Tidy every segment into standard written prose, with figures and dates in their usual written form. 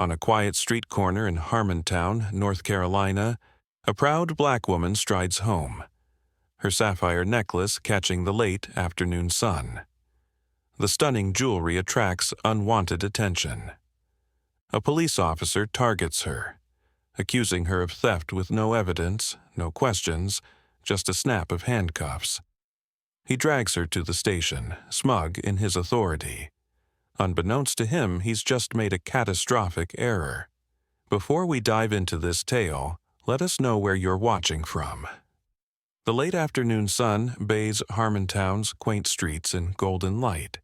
On a quiet street corner in Harmontown, North Carolina, a proud black woman strides home, her sapphire necklace catching the late afternoon sun. The stunning jewelry attracts unwanted attention. A police officer targets her, accusing her of theft with no evidence, no questions, just a snap of handcuffs. He drags her to the station, smug in his authority. Unbeknownst to him, he's just made a catastrophic error. Before we dive into this tale, let us know where you're watching from. The late afternoon sun bathes Harmontown's quaint streets in golden light,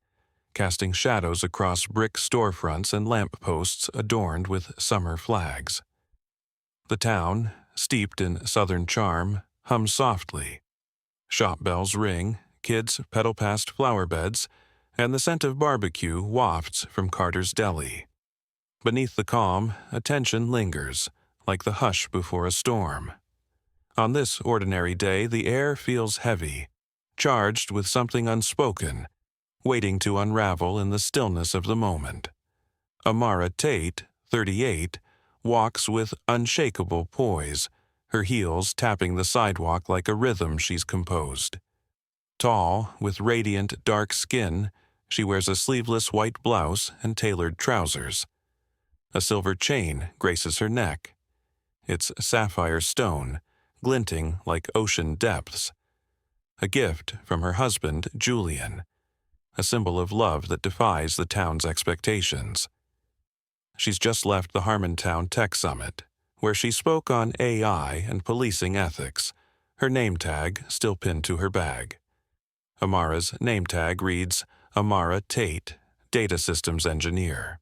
casting shadows across brick storefronts and lampposts adorned with summer flags. The town, steeped in southern charm, hums softly. Shop bells ring, kids pedal past flower beds, and the scent of barbecue wafts from Carter's Deli. Beneath the calm, attention lingers, like the hush before a storm. On this ordinary day, the air feels heavy, charged with something unspoken, waiting to unravel in the stillness of the moment. Amara Tate, 38, walks with unshakable poise, her heels tapping the sidewalk like a rhythm she's composed. Tall, with radiant dark skin, she wears a sleeveless white blouse and tailored trousers. A silver chain graces her neck, its sapphire stone glinting like ocean depths. A gift from her husband, Julian, a symbol of love that defies the town's expectations. She's just left the Harmontown Tech Summit, where she spoke on AI and policing ethics, her name tag still pinned to her bag. Amara's name tag reads, Amara Tate, Data Systems Engineer.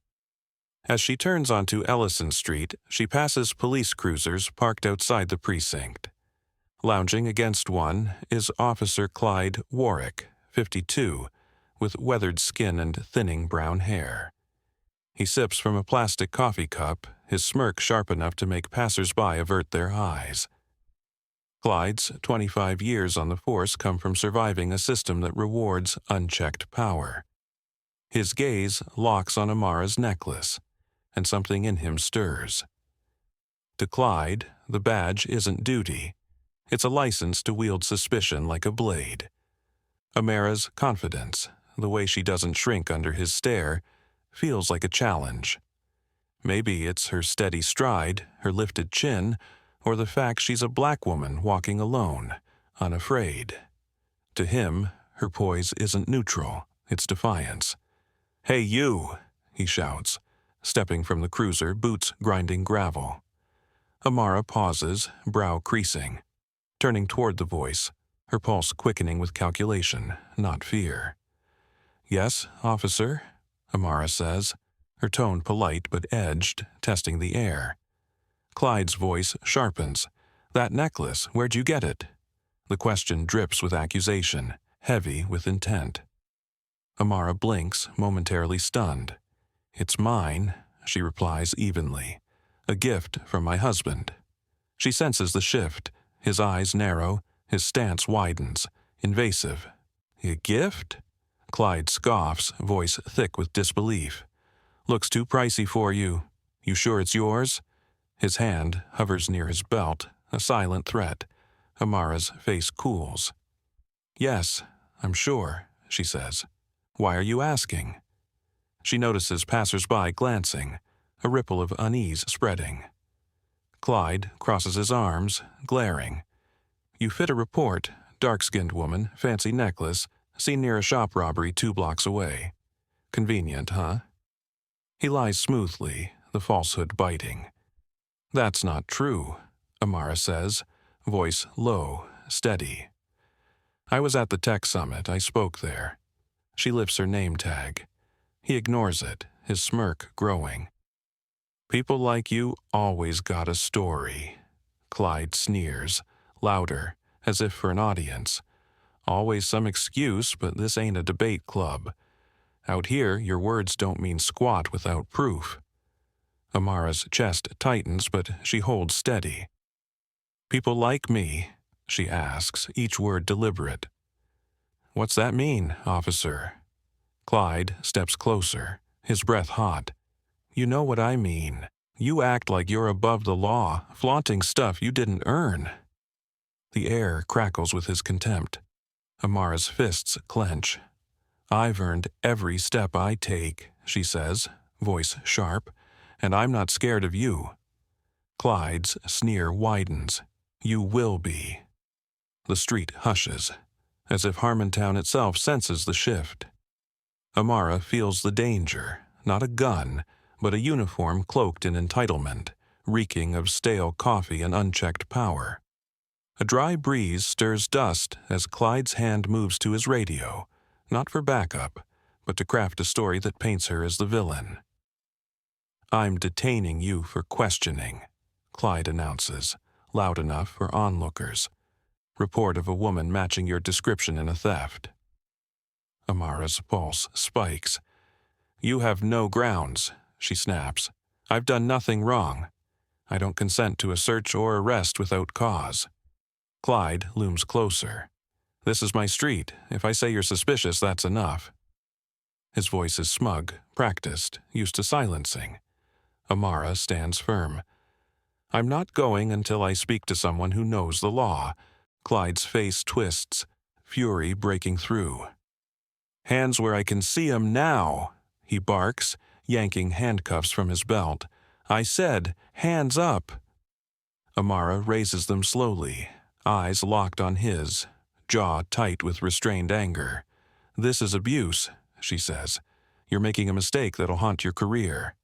As she turns onto Ellison Street, she passes police cruisers parked outside the precinct. Lounging against one is Officer Clyde Warrick, 52, with weathered skin and thinning brown hair. He sips from a plastic coffee cup, his smirk sharp enough to make passers-by avert their eyes. Clyde's 25 years on the force come from surviving a system that rewards unchecked power. His gaze locks on Amara's necklace, and something in him stirs. To Clyde, the badge isn't duty. It's a license to wield suspicion like a blade. Amara's confidence, the way she doesn't shrink under his stare, feels like a challenge. Maybe it's her steady stride, her lifted chin, or the fact she's a black woman walking alone, unafraid. To him, her poise isn't neutral, it's defiance. "Hey, you!" he shouts, stepping from the cruiser, boots grinding gravel. Amara pauses, brow creasing, turning toward the voice, her pulse quickening with calculation, not fear. "Yes, officer," Amara says, her tone polite but edged, testing the air. Clyde's voice sharpens. "That necklace, where'd you get it?" The question drips with accusation, heavy with intent. Amara blinks, momentarily stunned. "It's mine," she replies evenly. "A gift from my husband." She senses the shift. His eyes narrow, his stance widens, invasive. "A gift?" Clyde scoffs, voice thick with disbelief. "Looks too pricey for you. You sure it's yours?" His hand hovers near his belt, a silent threat. Amara's face cools. "Yes, I'm sure," she says. "Why are you asking?" She notices passers-by glancing, a ripple of unease spreading. Clyde crosses his arms, glaring. "You fit a report, dark-skinned woman, fancy necklace, seen near a shop robbery 2 blocks away. Convenient, huh?" He lies smoothly, the falsehood biting. "That's not true," Amara says, voice low, steady. "I was at the Tech Summit, I spoke there." She lifts her name tag. He ignores it, his smirk growing. "People like you always got a story." Clyde sneers, louder, as if for an audience. "Always some excuse, but this ain't a debate club. Out here, your words don't mean squat without proof." Amara's chest tightens, but she holds steady. "People like me?" she asks, each word deliberate. "What's that mean, officer?" Clyde steps closer, his breath hot. You know what I mean. You act like you're above the law, flaunting stuff you didn't earn." The air crackles with his contempt. Amara's fists clench. "I've earned every step I take," she says, voice sharp, "and I'm not scared of you." Clyde's sneer widens. "You will be." The street hushes, as if Harmontown itself senses the shift. Amara feels the danger, not a gun, but a uniform cloaked in entitlement, reeking of stale coffee and unchecked power. A dry breeze stirs dust as Clyde's hand moves to his radio, not for backup, but to craft a story that paints her as the villain. "I'm detaining you for questioning," Clyde announces, loud enough for onlookers. "Report of a woman matching your description in a theft." Amara's pulse spikes. "You have no grounds," she snaps. "I've done nothing wrong. I don't consent to a search or arrest without cause." Clyde looms closer. "This is my street. If I say you're suspicious, that's enough." His voice is smug, practiced, used to silencing. Amara stands firm. "I'm not going until I speak to someone who knows the law." Clyde's face twists, fury breaking through. "Hands where I can see 'em now," he barks, yanking handcuffs from his belt. "I said, hands up." Amara raises them slowly, eyes locked on his, jaw tight with restrained anger. "This is abuse," she says. "You're making a mistake that'll haunt your career."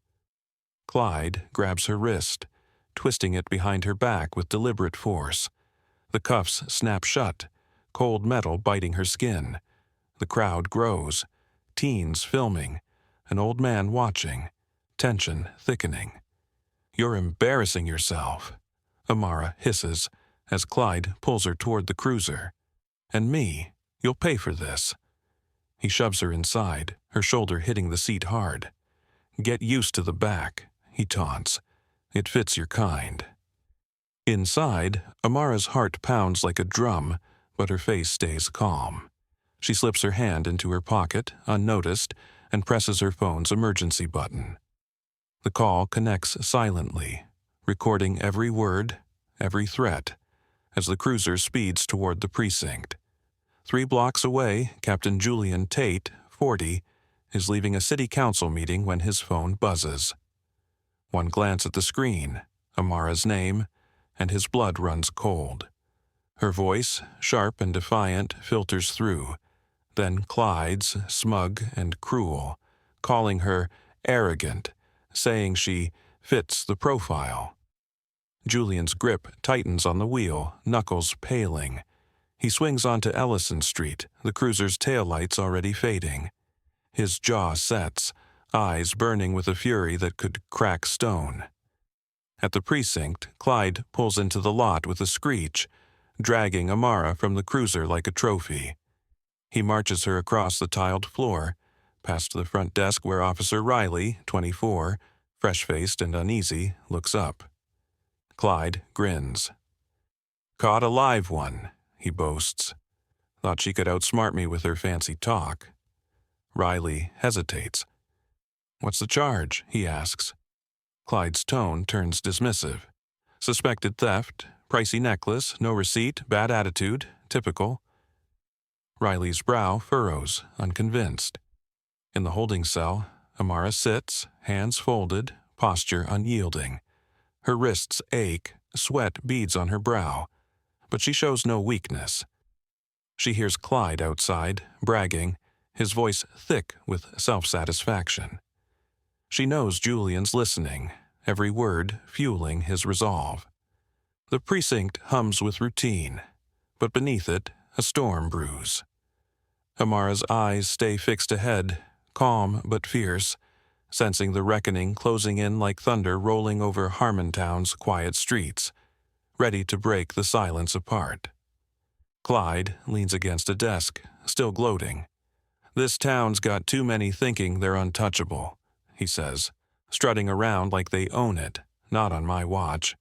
Clyde grabs her wrist, twisting it behind her back with deliberate force. The cuffs snap shut, cold metal biting her skin. The crowd grows, teens filming, an old man watching, tension thickening. "You're embarrassing yourself," Amara hisses as Clyde pulls her toward the cruiser. "And me, you'll pay for this." He shoves her inside, her shoulder hitting the seat hard. "Get used to the back," he taunts. "It fits your kind." Inside, Amara's heart pounds like a drum, but her face stays calm. She slips her hand into her pocket, unnoticed, and presses her phone's emergency button. The call connects silently, recording every word, every threat, as the cruiser speeds toward the precinct. 3 blocks away, Captain Julian Tate, 40, is leaving a city council meeting when his phone buzzes. One glance at the screen, Amara's name, and his blood runs cold. Her voice, sharp and defiant, filters through. Then Clyde's, smug and cruel, calling her arrogant, saying she fits the profile. Julian's grip tightens on the wheel, knuckles paling. He swings onto Ellison Street, the cruiser's taillights already fading. His jaw sets, eyes burning with a fury that could crack stone. At the precinct, Clyde pulls into the lot with a screech, dragging Amara from the cruiser like a trophy. He marches her across the tiled floor, past the front desk where Officer Riley, 24, fresh-faced and uneasy, looks up. Clyde grins. "Caught a live one," he boasts. "Thought she could outsmart me with her fancy talk." Riley hesitates. "What's the charge?" he asks. Clyde's tone turns dismissive. "Suspected theft, pricey necklace, no receipt, bad attitude, typical." Riley's brow furrows, unconvinced. In the holding cell, Amara sits, hands folded, posture unyielding. Her wrists ache, sweat beads on her brow, but she shows no weakness. She hears Clyde outside, bragging, his voice thick with self-satisfaction. She knows Julian's listening, every word fueling his resolve. The precinct hums with routine, but beneath it, a storm brews. Amara's eyes stay fixed ahead, calm but fierce, sensing the reckoning closing in like thunder rolling over Harmontown's quiet streets, ready to break the silence apart. Clyde leans against a desk, still gloating. "This town's got too many thinking they're untouchable," he says, strutting around like they own it, "not on my watch."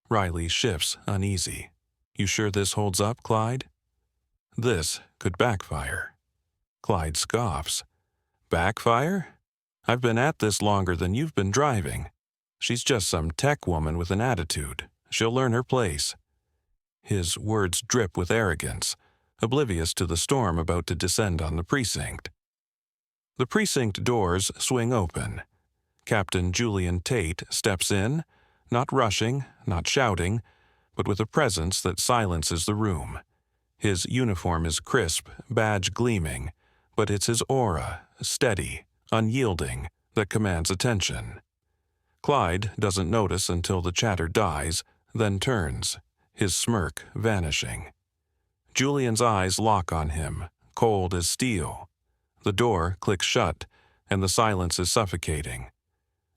Riley shifts uneasy. "You sure this holds up, Clyde?" This could backfire. Clyde scoffs. "Backfire? I've been at this longer than you've been driving. She's just some tech woman with an attitude. She'll learn her place." His words drip with arrogance, oblivious to the storm about to descend on the precinct. The precinct doors swing open. Captain Julian Tate steps in, not rushing, not shouting, but with a presence that silences the room. His uniform is crisp, badge gleaming, but it's his aura, steady, unyielding, that commands attention. Clyde doesn't notice until the chatter dies, then turns, his smirk vanishing. Julian's eyes lock on him, cold as steel. The door clicks shut, and the silence is suffocating.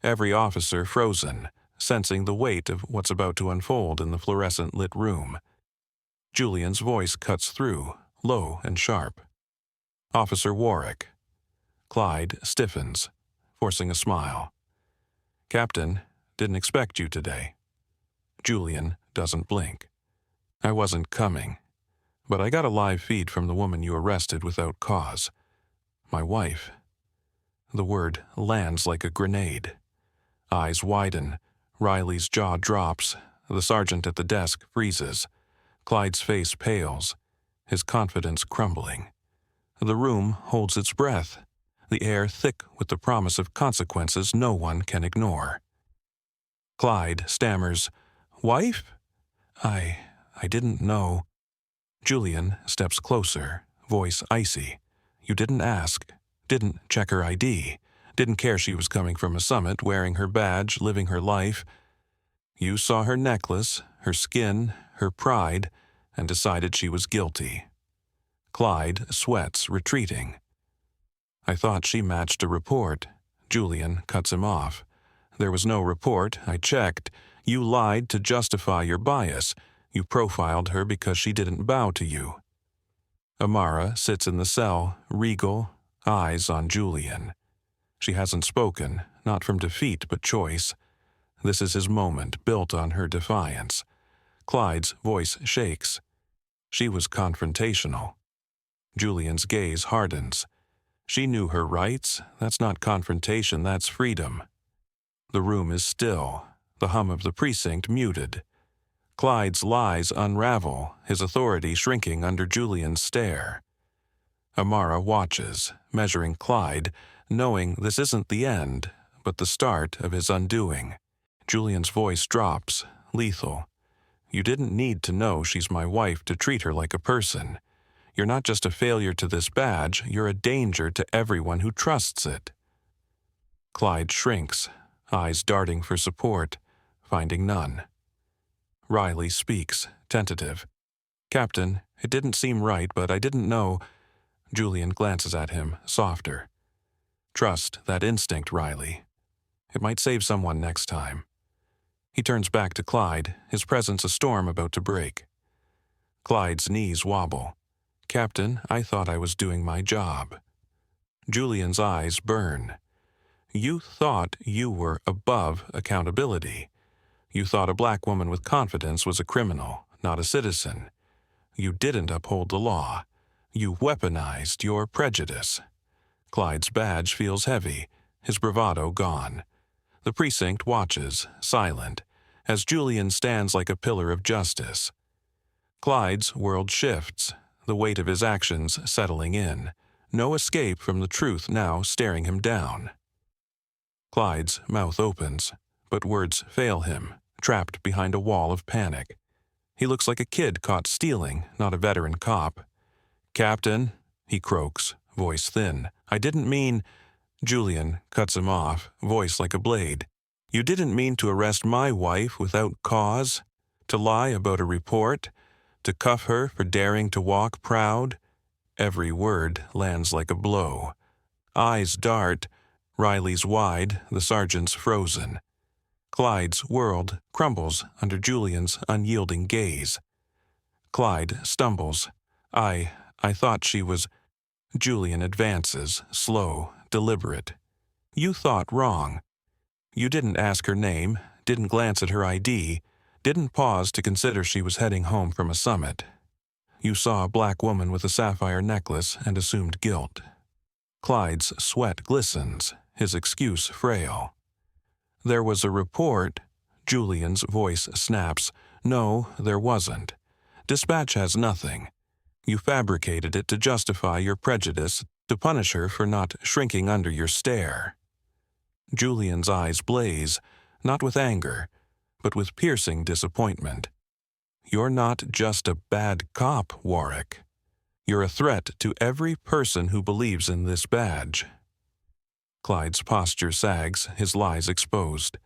Every officer frozen, sensing the weight of what's about to unfold in the fluorescent-lit room. Julian's voice cuts through, low and sharp. "Officer Warrick." Clyde stiffens, forcing a smile. "Captain, didn't expect you today." Julian doesn't blink. "I wasn't coming, but I got a live feed from the woman you arrested without cause. My wife." The word lands like a grenade. Eyes widen. Riley's jaw drops. The sergeant at the desk freezes. Clyde's face pales, his confidence crumbling. The room holds its breath, the air thick with the promise of consequences no one can ignore. Clyde stammers, "Wife? I didn't know." Julian steps closer, voice icy. "You didn't ask, didn't check her ID, didn't care she was coming from a summit, wearing her badge, living her life. You saw her necklace, her skin, her pride, and decided she was guilty." Clyde sweats, retreating. "I thought she matched a report." Julian cuts him off. "There was no report. I checked. You lied to justify your bias. You profiled her because she didn't bow to you." Amara sits in the cell, regal, eyes on Julian. She hasn't spoken, not from defeat but choice. This is his moment, built on her defiance. Clyde's voice shakes. She was confrontational. Julian's gaze hardens. She knew her rights. That's not confrontation, that's freedom. The room is still, the hum of the precinct muted. Clyde's lies unravel, his authority shrinking under Julian's stare. Amara watches, measuring Clyde, knowing this isn't the end, but the start of his undoing. Julian's voice drops, lethal. "You didn't need to know she's my wife to treat her like a person. You're not just a failure to this badge, you're a danger to everyone who trusts it." Clyde shrinks, eyes darting for support, finding none. Riley speaks, tentative. "Captain, it didn't seem right, but I didn't know." Julian glances at him, softer. "Trust that instinct, Riley. It might save someone next time." He turns back to Clyde, his presence a storm about to break. Clyde's knees wobble. "Captain, I thought I was doing my job." Julian's eyes burn. "You thought you were above accountability. You thought a black woman with confidence was a criminal, not a citizen. You didn't uphold the law. You weaponized your prejudice." Clyde's badge feels heavy, his bravado gone. The precinct watches, silent, as Julian stands like a pillar of justice. Clyde's world shifts, the weight of his actions settling in. No escape from the truth now staring him down. Clyde's mouth opens, but words fail him, trapped behind a wall of panic. He looks like a kid caught stealing, not a veteran cop. "Captain," he croaks, voice thin, "I didn't mean—" Julian cuts him off, voice like a blade. "You didn't mean to arrest my wife without cause? To lie about a report? To cuff her for daring to walk proud?" Every word lands like a blow. Eyes dart. Riley's wide, the sergeant's frozen. Clyde's world crumbles under Julian's unyielding gaze. Clyde stumbles. I thought she was—" Julian advances, slow, deliberate. "You thought wrong. You didn't ask her name, didn't glance at her ID, didn't pause to consider she was heading home from a summit. You saw a black woman with a sapphire necklace and assumed guilt." Clyde's sweat glistens, his excuse frail. "There was a report." Julian's voice snaps. "No, there wasn't. Dispatch has nothing. You fabricated it to justify your prejudice, to punish her for not shrinking under your stare." Julian's eyes blaze, not with anger, but with piercing disappointment. "You're not just a bad cop, Warrick. You're a threat to every person who believes in this badge." Clyde's posture sags, his lies exposed.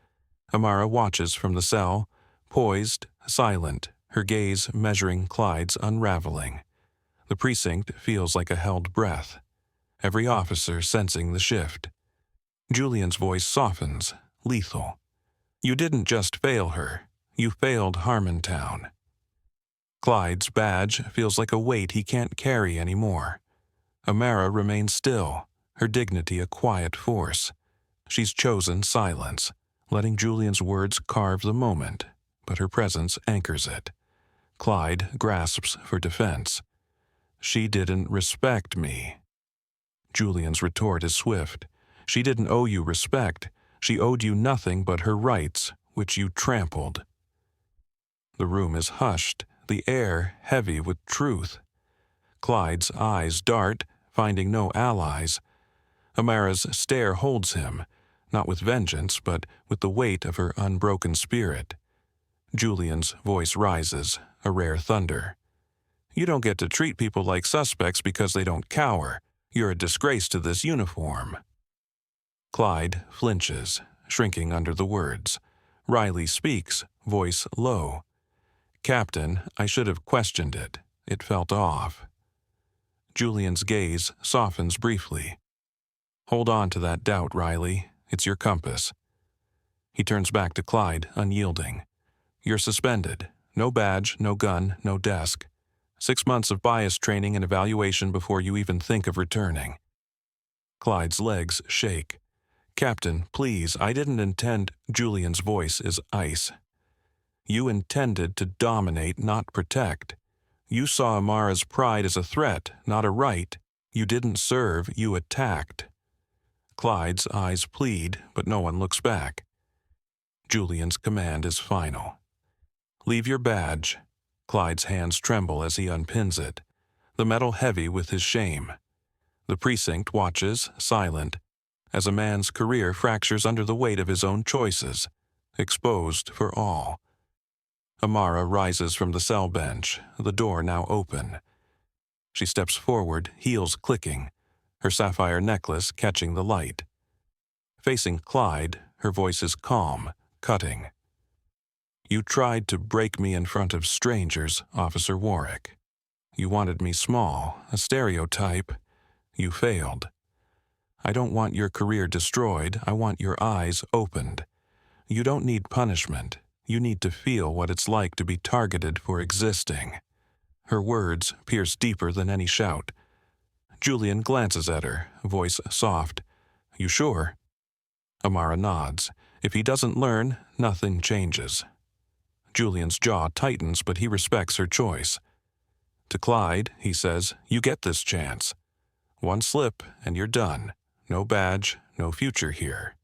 Amara watches from the cell, poised, silent, her gaze measuring Clyde's unraveling. The precinct feels like a held breath, every officer sensing the shift. Julian's voice softens, lethal. "You didn't just fail her, you failed Harmontown." Clyde's badge feels like a weight he can't carry anymore. Amara remains still, her dignity a quiet force. She's chosen silence, letting Julian's words carve the moment, but her presence anchors it. Clyde grasps for defense. "She didn't respect me." Julian's retort is swift. "She didn't owe you respect. She owed you nothing but her rights, which you trampled." The room is hushed, the air heavy with truth. Clyde's eyes dart, finding no allies. Amara's stare holds him, not with vengeance, but with the weight of her unbroken spirit. Julian's voice rises, a rare thunder. "You don't get to treat people like suspects because they don't cower. You're a disgrace to this uniform." Clyde flinches, shrinking under the words. Riley speaks, voice low. "Captain, I should have questioned it. It felt off." Julian's gaze softens briefly. "Hold on to that doubt, Riley. It's your compass." He turns back to Clyde, unyielding. "You're suspended. No badge, no gun, no desk. 6 months of bias training and evaluation before you even think of returning." Clyde's legs shake. "Captain, please, I didn't intend—" Julian's voice is ice. "You intended to dominate, not protect. You saw Amara's pride as a threat, not a right. You didn't serve, you attacked." Clyde's eyes plead, but no one looks back. Julian's command is final. "Leave your badge." Clyde's hands tremble as he unpins it, the metal heavy with his shame. The precinct watches, silent, as a man's career fractures under the weight of his own choices, exposed for all. Amara rises from the cell bench, the door now open. She steps forward, heels clicking, her sapphire necklace catching the light. Facing Clyde, her voice is calm, cutting. "You tried to break me in front of strangers, Officer Warrick. You wanted me small, a stereotype. You failed. I don't want your career destroyed, I want your eyes opened. You don't need punishment. You need to feel what it's like to be targeted for existing." Her words pierce deeper than any shout. Julian glances at her, voice soft. "You sure?" Amara nods. If he doesn't learn, nothing changes. Julian's jaw tightens, but he respects her choice. To Clyde, he says, "You get this chance. One slip and you're done. No badge, no future here."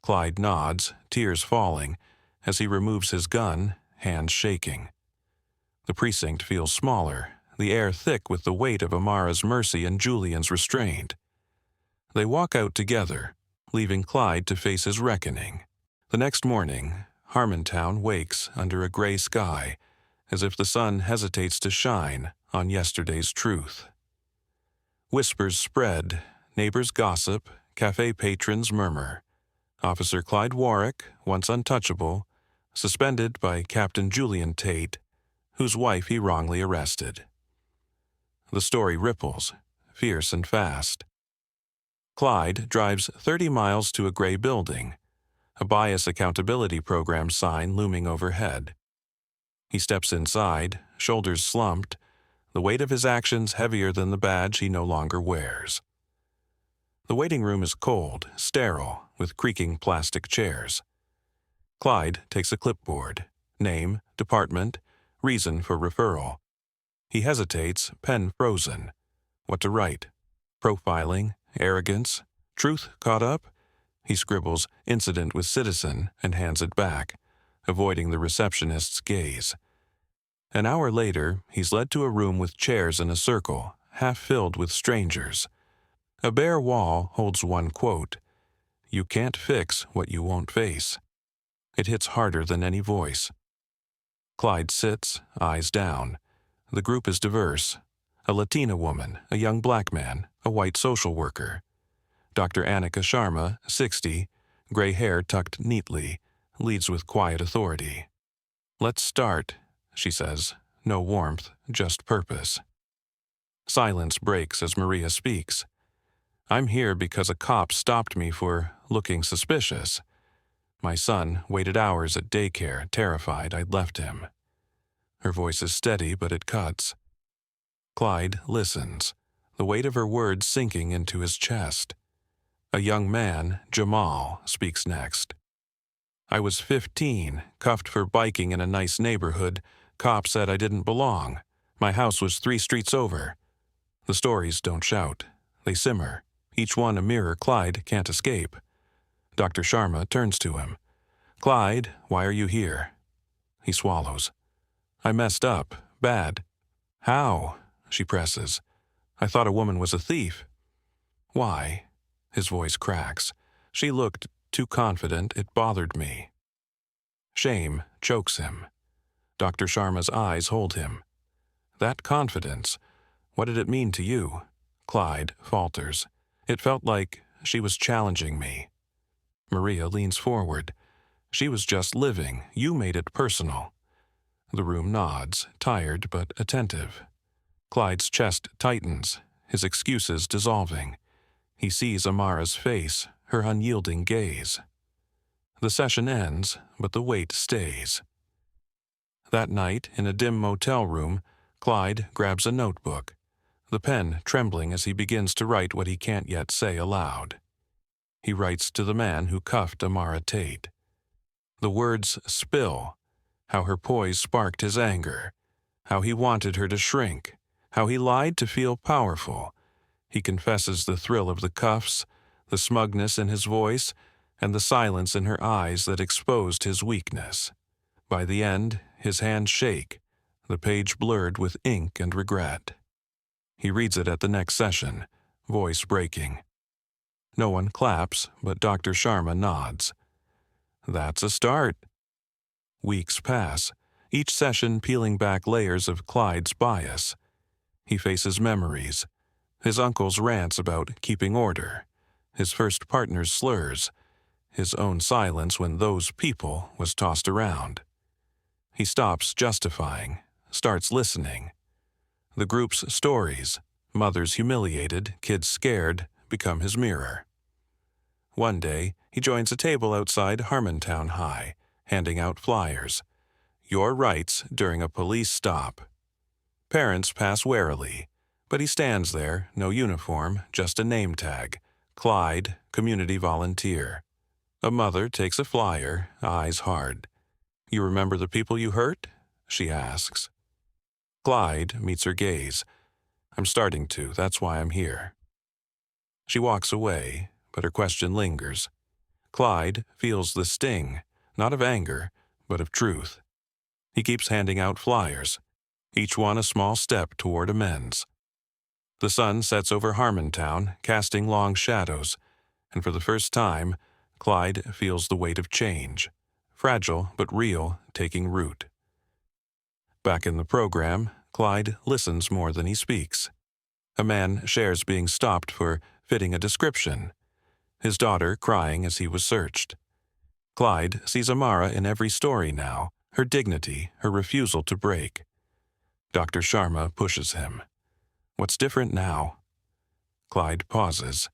Clyde nods, tears falling, as he removes his gun, hands shaking. The precinct feels smaller, the air thick with the weight of Amara's mercy and Julian's restraint. They walk out together, leaving Clyde to face his reckoning. The next morning, Harmontown wakes under a gray sky, as if the sun hesitates to shine on yesterday's truth. Whispers spread, neighbors gossip, cafe patrons murmur. Officer Clyde Warrick, once untouchable, suspended by Captain Julian Tate, whose wife he wrongly arrested. The story ripples, fierce and fast. Clyde drives 30 miles to a gray building, a bias accountability program sign looming overhead. He steps inside, shoulders slumped, the weight of his actions heavier than the badge he no longer wears. The waiting room is cold, sterile, with creaking plastic chairs. Clyde takes a clipboard. Name, department, reason for referral. He hesitates, pen frozen. What to write? Profiling, arrogance, truth caught up? He scribbles "incident with citizen" and hands it back, avoiding the receptionist's gaze. An hour later, he's led to a room with chairs in a circle, half filled with strangers. A bare wall holds one quote, "You can't fix what you won't face." It hits harder than any voice. Clyde sits, eyes down. The group is diverse. A Latina woman, a young black man, a white social worker. Dr. Annika Sharma, 60, gray hair tucked neatly, leads with quiet authority. "Let's start," she says. No warmth, just purpose. Silence breaks as Maria speaks. "I'm here because a cop stopped me for looking suspicious. My son waited hours at daycare, terrified I'd left him." Her voice is steady, but it cuts. Clyde listens, the weight of her words sinking into his chest. A young man, Jamal, speaks next. "I was 15, cuffed for biking in a nice neighborhood. Cops said I didn't belong. My house was 3 streets over." The stories don't shout. They simmer, each one a mirror Clyde can't escape. Dr. Sharma turns to him. "Clyde, why are you here?" He swallows. "I messed up. Bad." "How?" she presses. "I thought a woman was a thief." "Why?" His voice cracks. "She looked too confident. It bothered me." Shame chokes him. Dr. Sharma's eyes hold him. "That confidence, what did it mean to you?" Clyde falters. "It felt like she was challenging me." Maria leans forward. "She was just living. You made it personal." The room nods, tired but attentive. Clyde's chest tightens, his excuses dissolving. He sees Amara's face, her unyielding gaze. The session ends, but the weight stays. That night, in a dim motel room, Clyde grabs a notebook, the pen trembling as he begins to write what he can't yet say aloud. He writes to the man who cuffed Amara Tate. The words spill, how her poise sparked his anger, how he wanted her to shrink, how he lied to feel powerful. He confesses the thrill of the cuffs, the smugness in his voice, and the silence in her eyes that exposed his weakness. By the end, his hands shake, the page blurred with ink and regret. He reads it at the next session, voice breaking. No one claps, but Dr. Sharma nods. That's a start. Weeks pass, each session peeling back layers of Clyde's bias. He faces memories, his uncle's rants about keeping order, his first partner's slurs, his own silence when "those people" was tossed around. He stops justifying, starts listening. The group's stories, mothers humiliated, kids scared, become his mirror. One day, he joins a table outside Harmontown High, handing out flyers. "Your rights during a police stop." Parents pass warily, but he stands there, no uniform, just a name tag. Clyde, community volunteer. A mother takes a flyer, eyes hard. "You remember the people you hurt?" she asks. Clyde meets her gaze. "I'm starting to, that's why I'm here." She walks away, but her question lingers. Clyde feels the sting, not of anger, but of truth. He keeps handing out flyers, each one a small step toward amends. The sun sets over Harmontown, casting long shadows, and for the first time, Clyde feels the weight of change, fragile but real, taking root. Back in the program, Clyde listens more than he speaks. A man shares being stopped for fitting a description, his daughter crying as he was searched. Clyde sees Amara in every story now, her dignity, her refusal to break. Dr. Sharma pushes him. "What's different now?" Clyde pauses.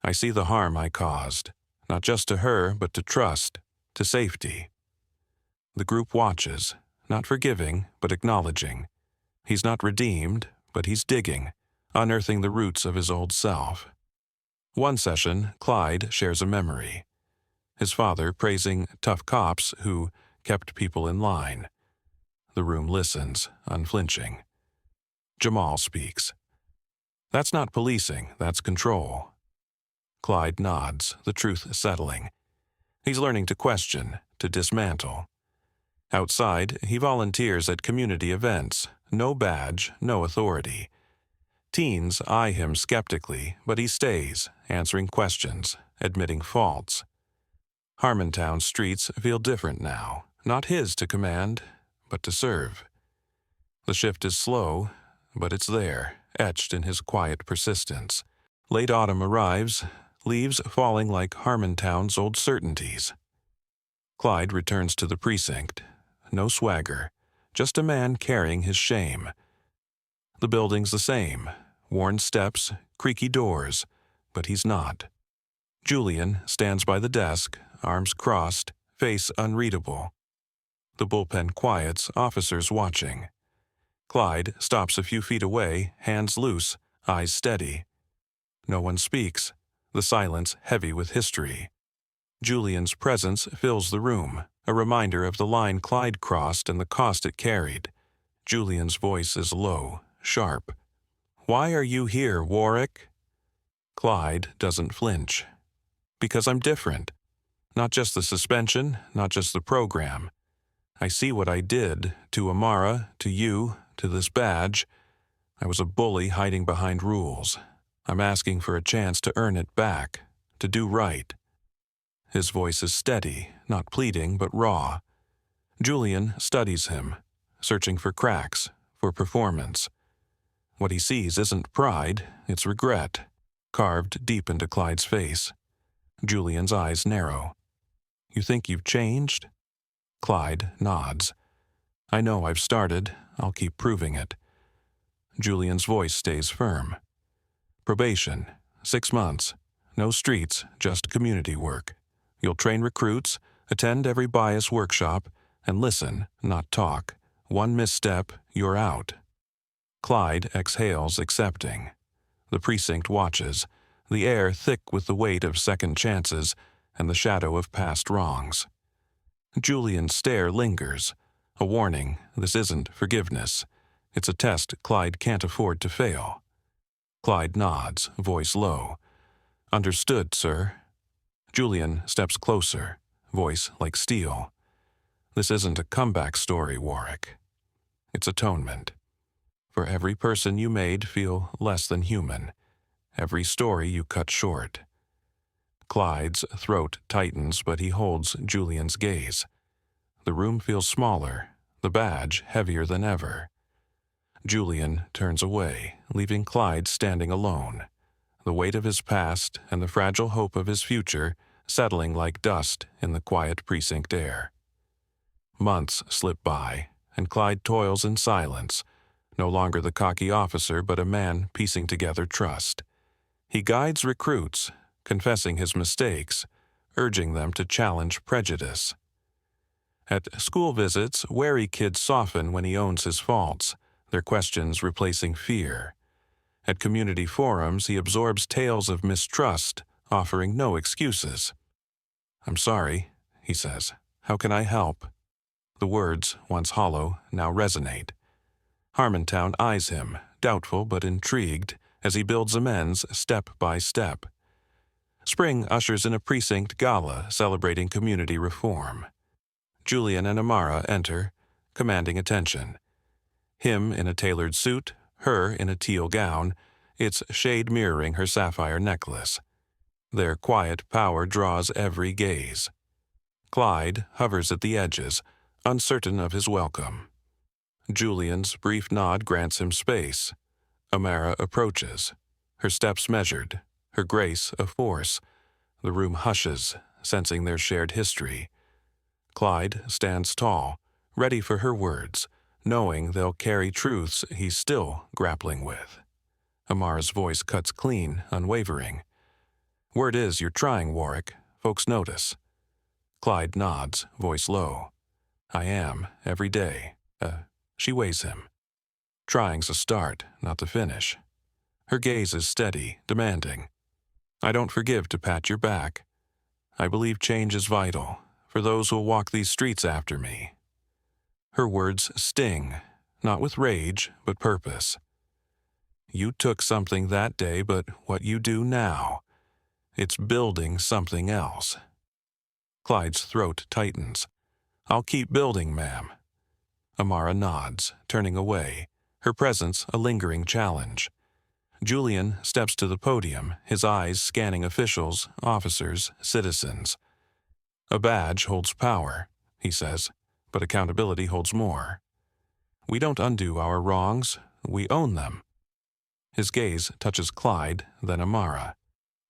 "I see the harm I caused, not just to her, but to trust, to safety." The group watches, not forgiving, but acknowledging. He's not redeemed, but he's digging, unearthing the roots of his old self. One session, Clyde shares a memory. His father praising tough cops who kept people in line. The room listens, unflinching. Jamal speaks. "That's not policing, that's control." Clyde nods, the truth settling. He's learning to question, to dismantle. Outside, he volunteers at community events. No badge, no authority. Teens eye him skeptically, but he stays, answering questions, admitting faults. Harmontown streets feel different now, not his to command, but to serve. The shift is slow, but it's there, etched in his quiet persistence. Late autumn arrives, leaves falling like Harmontown's old certainties. Clyde returns to the precinct. No swagger, just a man carrying his shame. The building's the same, worn steps, creaky doors, but he's not. Julian stands by the desk, arms crossed, face unreadable. The bullpen quiets, officers watching. Clyde stops a few feet away, hands loose, eyes steady. No one speaks, the silence heavy with history. Julian's presence fills the room, a reminder of the line Clyde crossed and the cost it carried. Julian's voice is low, sharp. "Why are you here, Warrick?" Clyde doesn't flinch. "Because I'm different. Not just the suspension, not just the program. I see what I did to Amara, to you, to this badge. I was a bully hiding behind rules. I'm asking for a chance to earn it back, to do right." His voice is steady, not pleading, but raw. Julian studies him, searching for cracks, for performance. What he sees isn't pride, it's regret, carved deep into Clyde's face. Julian's eyes narrow. "You think you've changed?" Clyde nods. "I know I've started. I'll keep proving it." Julian's voice stays firm. "Probation, 6 months. No streets, just community work. You'll train recruits, attend every bias workshop, and listen, not talk. One misstep, you're out." Clyde exhales, accepting. The precinct watches, the air thick with the weight of second chances and the shadow of past wrongs. Julian's stare lingers, a warning this isn't forgiveness. It's a test Clyde can't afford to fail. Clyde nods, voice low. "Understood, sir." Julian steps closer, voice like steel. "This isn't a comeback story, Warrick. It's atonement. For every person you made feel less than human, every story you cut short." Clyde's throat tightens, but he holds Julian's gaze. The room feels smaller, the badge heavier than ever. Julian turns away, leaving Clyde standing alone, the weight of his past and the fragile hope of his future settling like dust in the quiet precinct air. Months slip by, and Clyde toils in silence, no longer the cocky officer but a man piecing together trust. He guides recruits, confessing his mistakes, urging them to challenge prejudice. At school visits, wary kids soften when he owns his faults, their questions replacing fear. At community forums, he absorbs tales of mistrust, offering no excuses. "I'm sorry," he says. "How can I help?" The words, once hollow, now resonate. Harmontown eyes him, doubtful but intrigued, as he builds amends step by step. Spring ushers in a precinct gala celebrating community reform. Julian and Amara enter, commanding attention. Him in a tailored suit, her in a teal gown, its shade mirroring her sapphire necklace. Their quiet power draws every gaze. Clyde hovers at the edges, uncertain of his welcome. Julian's brief nod grants him space. Amara approaches, her steps measured, her grace a force. The room hushes, sensing their shared history. Clyde stands tall, ready for her words, knowing they'll carry truths he's still grappling with. Amara's voice cuts clean, unwavering. "Word is you're trying, Warrick. Folks notice." Clyde nods, voice low. "I am, every day." She weighs him. Trying's a start, not the finish. Her gaze is steady, demanding. "I don't forgive to pat your back. I believe change is vital, for those who'll walk these streets after me." Her words sting, not with rage, but purpose. "You took something that day, but what you do now. It's building something else. Clyde's throat tightens. "I'll keep building, ma'am." Amara nods, turning away, her presence a lingering challenge. Julian steps to the podium, his eyes scanning officials, officers, citizens. "A badge holds power," he says, "but accountability holds more. We don't undo our wrongs, we own them." His gaze touches Clyde, then Amara.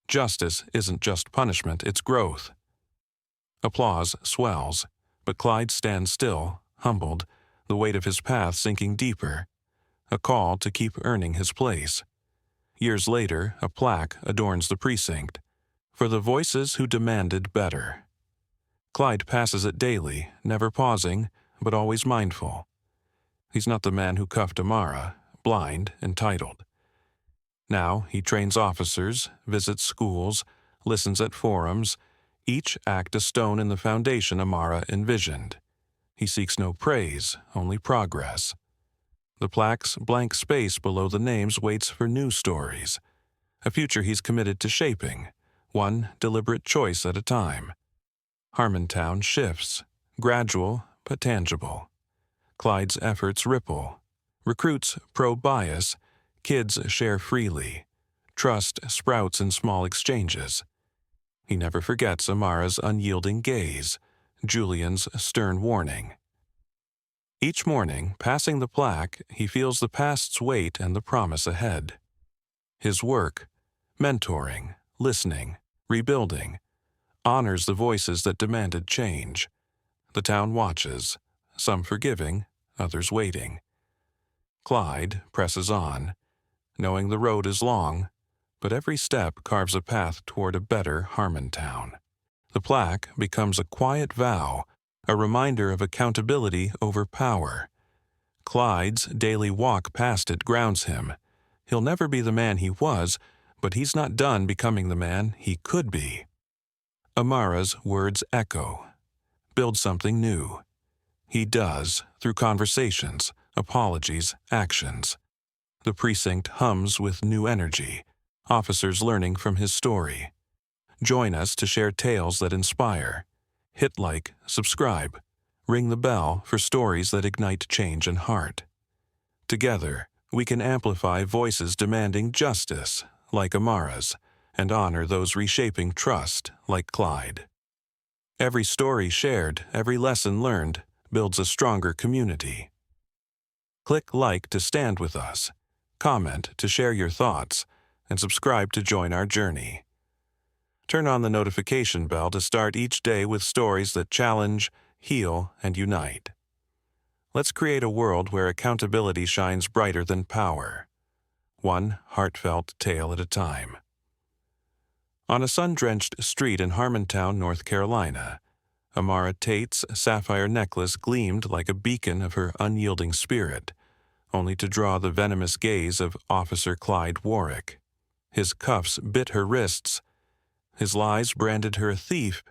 Justice isn't just punishment, it's growth. Applause swells, but Clyde stands still, humbled, the weight of his path sinking deeper. A call to keep earning his place. Years later, a plaque adorns the precinct. For the voices who demanded better. Clyde passes it daily, never pausing, but always mindful. He's not the man who cuffed Amara, blind, entitled. Now he trains officers, visits schools, listens at forums, each act a stone in the foundation Amara envisioned. He seeks no praise, only progress. The plaque's blank space below the names waits for new stories, a future he's committed to shaping, one deliberate choice at a time. Harmontown shifts, gradual but tangible. Clyde's efforts ripple. Recruits probe bias, kids share freely. Trust sprouts in small exchanges. He never forgets Amara's unyielding gaze, Julian's stern warning. Each morning, passing the plaque, he feels the past's weight and the promise ahead. His work, mentoring, listening, rebuilding, honors the voices that demanded change. The town watches, some forgiving, others waiting. Clyde presses on, knowing the road is long, but every step carves a path toward a better Harmontown. The plaque becomes a quiet vow, a reminder of accountability over power. Clyde's daily walk past it grounds him. He'll never be the man he was, but he's not done becoming the man he could be. Amara's words echo. Build something new. He does, through conversations, apologies, actions. The precinct hums with new energy, officers learning from his story. Join us to share tales that inspire. Hit like, subscribe, ring the bell for stories that ignite change and heart. Together, we can amplify voices demanding justice, like Amara's, and honor those reshaping trust, like Clyde. Every story shared, every lesson learned, builds a stronger community. Click like to stand with us, comment to share your thoughts, and subscribe to join our journey. Turn on the notification bell to start each day with stories that challenge, heal, and unite. Let's create a world where accountability shines brighter than power, one heartfelt tale at a time. On a sun-drenched street in Harmontown, North Carolina, Amara Tate's sapphire necklace gleamed like a beacon of her unyielding spirit, only to draw the venomous gaze of Officer Clyde Warrick. His cuffs bit her wrists. His lies branded her a thief,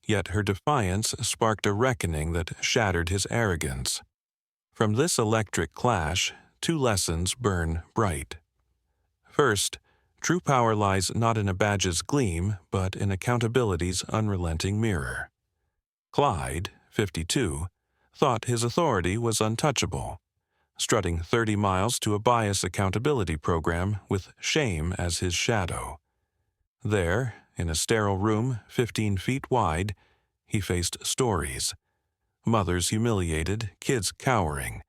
yet her defiance sparked a reckoning that shattered his arrogance. From this electric clash, two lessons burn bright. First, true power lies not in a badge's gleam, but in accountability's unrelenting mirror. Clyde, 52, thought his authority was untouchable, strutting 30 miles to a bias accountability program with shame as his shadow. There, in a sterile room 15 feet wide, he faced stories. Mothers humiliated, kids cowering,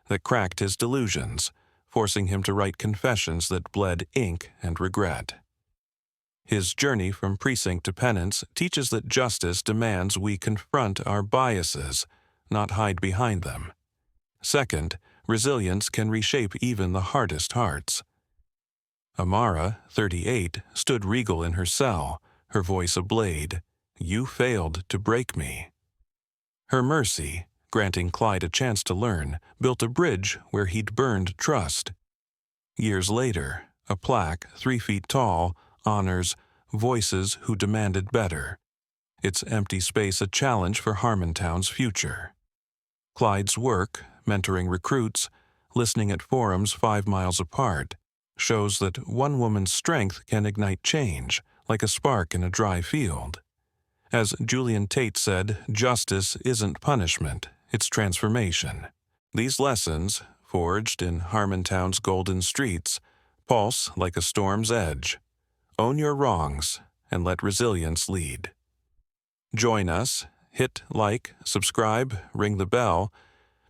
that cracked his delusions, forcing him to write confessions that bled ink and regret. His journey from precinct to penance teaches that justice demands we confront our biases, not hide behind them. Second, resilience can reshape even the hardest hearts. Amara, 38, stood regal in her cell, her voice a blade. "You failed to break me." Her mercy, granting Clyde a chance to learn, built a bridge where he'd burned trust. Years later, a plaque 3 feet tall honors voices who demanded better, its empty space a challenge for Harmontown's future. Clyde's work, mentoring recruits, listening at forums 5 miles apart, shows that one woman's strength can ignite change, like a spark in a dry field. As Julian Tate said, justice isn't punishment, it's transformation. These lessons, forged in Harmontown's golden streets, pulse like a storm's edge. Own your wrongs and let resilience lead. Join us, hit like, subscribe, ring the bell,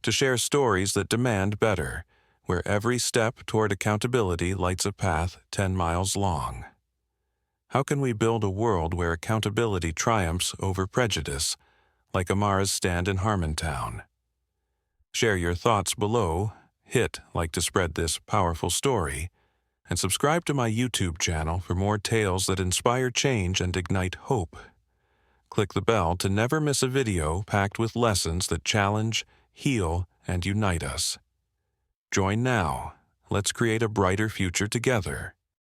to share stories that demand better, where every step toward accountability lights a path 10 miles long. How can we build a world where accountability triumphs over prejudice, like Amara's stand in Harmontown? Share your thoughts below, hit like to spread this powerful story, and subscribe to my YouTube channel for more tales that inspire change and ignite hope. Click the bell to never miss a video packed with lessons that challenge, heal, and unite us. Join now. Let's create a brighter future together.